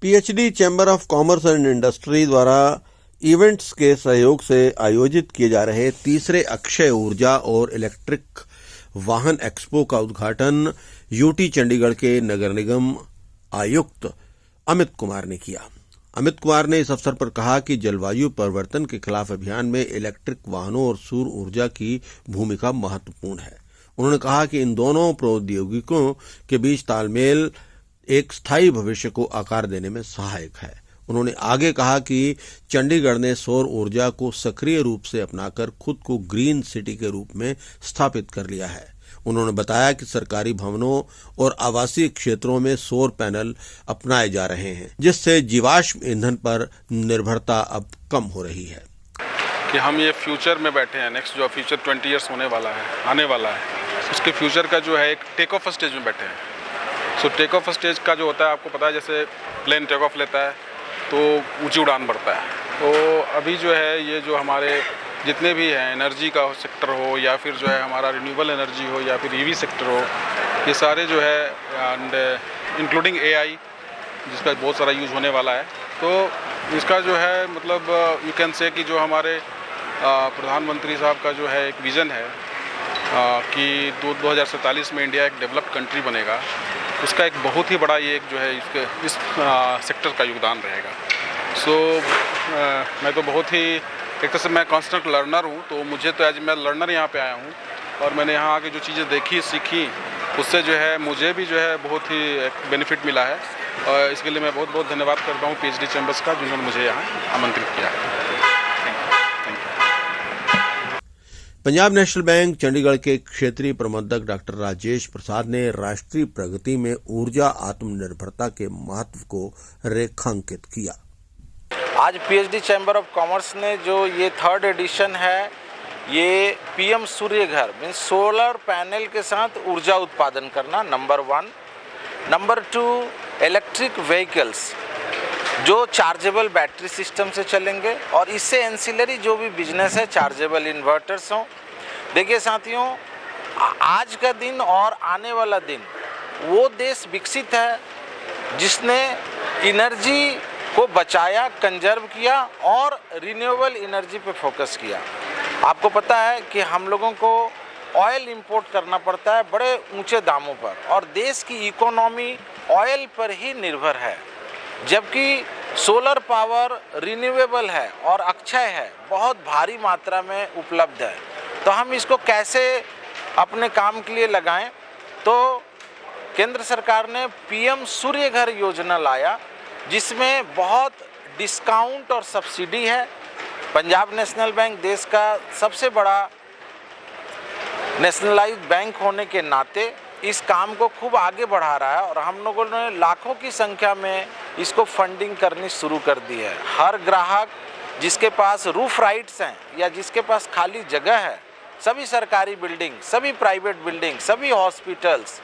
PhD chamber of commerce and industry द्वारा events के सहयोग से आयोजित किए जा रहे तीसरे अक्षय ऊर्जा और इलेक्ट्रिक वाहन एक्सपो का उद्घाटन यूटी चंडीगढ़ के नगर निगम आयुक्त अमित कुमार ने किया। अमित कुमार ने इस अवसर पर कहा कि जलवायु परिवर्तन के खिलाफ अभियान में इलेक्ट्रिक वाहनों और सौर ऊर्जा की भूमिका महत्वपूर्ण है। उन्होंने कहा कि इन दोनों प्रौद्योगिकियों के बीच तालमेल एक स्थायी भविष्य को आकार देने में सहायक है। उन्होंने आगे कहा कि चंडीगढ़ ने सौर ऊर्जा को सक्रिय रूप से अपनाकर खुद को ग्रीन सिटी के रूप में स्थापित कर लिया है। उन्होंने बताया कि सरकारी भवनों और आवासीय क्षेत्रों में सौर पैनल अपनाए जा रहे हैं, जिससे जीवाश्म ईंधन पर निर्भरता अब कम हो रही है। कि हम ये फ्यूचर में बैठे हैं, नेक्स्ट जो फ्यूचर 20 इयर्स होने वाला है, आने वाला है, उसके फ्यूचर का जो है एक टेक ऑफ स्टेज में बैठे हैं। सो टेक ऑफ स्टेज का जो होता है, आपको पता है, जैसे प्लेन टेक ऑफ लेता है तो ऊंची उड़ान बढ़ता है। तो अभी जो है ये जो हमारे जितने भी हैं, एनर्जी का सेक्टर हो या फिर जो है हमारा रिन्यूएबल एनर्जी हो या फिर ईवी सेक्टर हो, ये सारे जो है एंड इंक्लूडिंग एआई जिसका बहुत सारा यूज़ होने वाला है। तो इसका जो है मतलब यू कैन से कि जो हमारे प्रधानमंत्री साहब का जो है एक विज़न है कि 2047 में इंडिया एक डेवलप्ड कंट्री बनेगा, उसका एक बहुत ही बड़ा ये एक जो है इस सेक्टर का योगदान रहेगा। सो मैं तो बहुत ही एक तरह से मैं कांस्टेंट लर्नर हूँ, तो मुझे तो एज मैं लर्नर यहाँ पे आया हूँ और मैंने यहाँ आके जो चीज़ें देखी सीखी उससे जो है मुझे भी जो है बहुत ही एक बेनिफिट मिला है। और इसके लिए मैं बहुत बहुत धन्यवाद करता हूँ पीएचडी चैम्बर्स का, जिन्होंने मुझे यहाँ आमंत्रित किया है। पंजाब नेशनल बैंक चंडीगढ़ के क्षेत्रीय प्रबंधक डॉक्टर राजेश प्रसाद ने राष्ट्रीय प्रगति में ऊर्जा आत्मनिर्भरता के महत्व को रेखांकित किया। आज पीएचडी चैम्बर ऑफ कॉमर्स ने जो ये 3rd एडिशन है, ये पीएम सूर्य घर मीन्स सोलर पैनल के साथ ऊर्जा उत्पादन करना, नंबर 1। नंबर 2, इलेक्ट्रिक व्हीकल्स जो चार्जेबल बैटरी सिस्टम से चलेंगे और इससे एंसिलरी जो भी बिजनेस है, चार्जेबल इन्वर्टर्स हों। देखिए साथियों, आज का दिन और आने वाला दिन वो देश विकसित है जिसने एनर्जी को बचाया, कंजर्व किया और रिन्यूएबल एनर्जी पे फोकस किया। आपको पता है कि हम लोगों को ऑयल इंपोर्ट करना पड़ता है बड़े ऊंचे दामों पर और देश की इकोनॉमी ऑयल पर ही निर्भर है, जबकि सोलर पावर रिन्यूएबल है और अक्षय है, बहुत भारी मात्रा में उपलब्ध है। तो हम इसको कैसे अपने काम के लिए लगाएं? तो केंद्र सरकार ने पीएम सूर्य घर योजना लाया, जिसमें बहुत डिस्काउंट और सब्सिडी है। पंजाब नेशनल बैंक देश का सबसे बड़ा नेशनलाइज्ड बैंक होने के नाते इस काम को खूब आगे बढ़ा रहा है और हम लोगों ने लाखों की संख्या में इसको फंडिंग करनी शुरू कर दी है। हर ग्राहक जिसके पास रूफ राइट्स हैं या जिसके पास खाली जगह है, सभी सरकारी बिल्डिंग, सभी प्राइवेट बिल्डिंग, सभी हॉस्पिटल्स,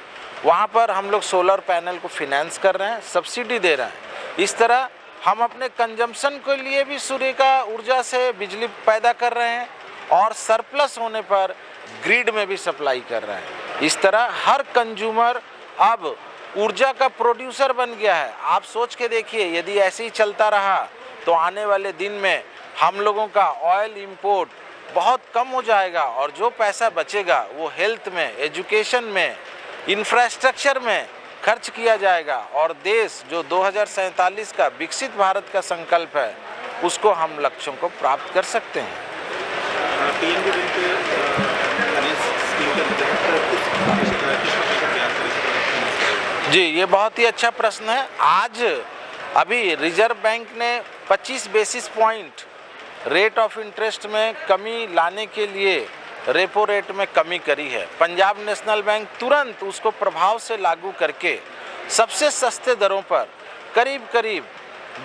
वहाँ पर हम लोग सोलर पैनल को फिनेंस कर रहे हैं, सब्सिडी दे रहे हैं। इस तरह हम अपने कंजम्पशन के लिए भी सूर्य का ऊर्जा से बिजली पैदा कर रहे हैं और सरप्लस होने पर ग्रिड में भी सप्लाई कर रहे हैं। इस तरह हर कंज्यूमर अब ऊर्जा का प्रोड्यूसर बन गया है। आप सोच के देखिए, यदि ऐसे ही चलता रहा तो आने वाले दिन में हम लोगों का ऑयल इंपोर्ट बहुत कम हो जाएगा और जो पैसा बचेगा वो हेल्थ में, एजुकेशन में, इंफ्रास्ट्रक्चर में खर्च किया जाएगा और देश जो 2047 का विकसित भारत का संकल्प है, उसको हम लक्ष्यों को प्राप्त कर सकते हैं। जी, ये बहुत ही अच्छा प्रश्न है। आज अभी रिजर्व बैंक ने 25 basis point rate of interest में कमी लाने के लिए रेपो रेट में कमी करी है। पंजाब नेशनल बैंक तुरंत उसको प्रभाव से लागू करके सबसे सस्ते दरों पर करीब करीब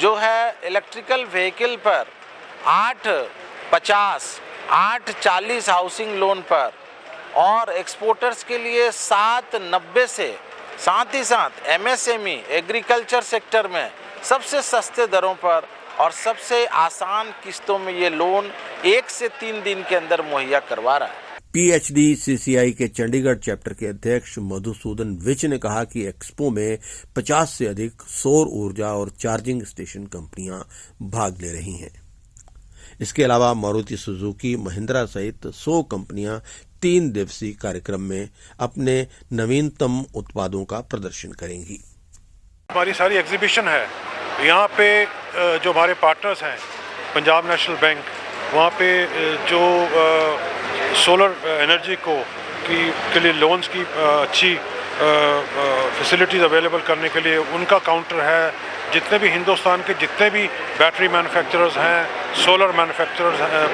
जो है इलेक्ट्रिकल व्हीकल पर 8.50, 8.40 हाउसिंग लोन पर और एक्सपोर्टर्स के लिए 7.90 से, साथ ही साथ एमएसएमई एग्रीकल्चर सेक्टर में सबसे सस्ते दरों पर और सबसे आसान किस्तों में ये लोन 1 से 3 दिन के अंदर मुहैया करवा रहा है। PHDCCI के चंडीगढ़ चैप्टर के अध्यक्ष मधुसूदन विज ने कहा कि एक्सपो में 50 से अधिक सौर ऊर्जा और चार्जिंग स्टेशन कंपनियां भाग ले रही हैं। इसके अलावा मारुति सुजुकी, महिंद्रा सहित 100 कंपनियां 3 दिवसीय कार्यक्रम में अपने नवीनतम उत्पादों का प्रदर्शन करेंगी। हमारी सारी एग्जीबिशन है यहाँ पे। जो हमारे पार्टनर्स हैं पंजाब नेशनल बैंक, वहाँ पे जो सोलर एनर्जी के लिए लोन्स की अच्छी फैसिलिटीज़ अवेलेबल करने के लिए उनका काउंटर है। जितने भी हिंदुस्तान के जितने भी बैटरी मैन्युफैक्चरर्स हैं, सोलर मैन्युफैक्चरर्स हैं,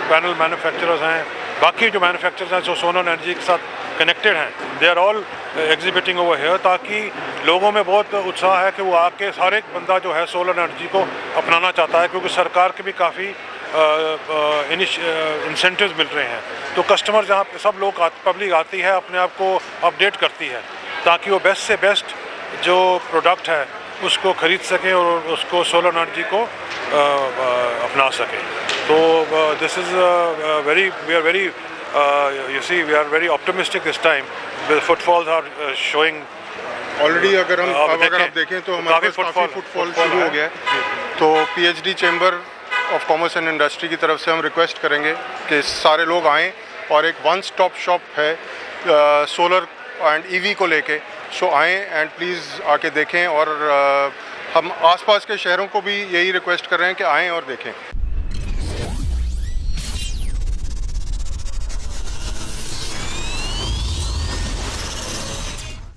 पैनल मैन्युफैक्चरर्स हैं, बाकी जो मैन्युफैक्चरर्स हैं जो सोलर एनर्जी के साथ कनेक्टेड हैं, they are all exhibiting over here, ताकि लोगों में बहुत उत्साह है कि वो आके हर एक बंदा जो है सोलर एनर्जी को अपनाना चाहता है, क्योंकि सरकार के भी काफ़ी इंसेंटिव्स मिल रहे हैं। तो कस्टमर जहाँ पे सब लोग पब्लिक आती है, अपने आप को अपडेट करती है ताकि वो बेस्ट से बेस्ट जो प्रोडक्ट है उसको खरीद सकें और उसको सोलर एनर्जी को अपना सकें। तो this is we are very you see we are very optimistic this time. The footfalls are showing already अगर आप देखें तो हमारे पास काफ़ी फुटफॉल शुरू हो गया है। तो PhD chamber of commerce and industry की तरफ से हम रिक्वेस्ट करेंगे कि सारे लोग आएँ और एक वन स्टॉप शॉप है सोलर एंड EV को लेके। सो आएँ एंड प्लीज़ आके देखें, और हम आसपास के शहरों को भी यही रिक्वेस्ट कर रहे हैं कि आएँ और देखें।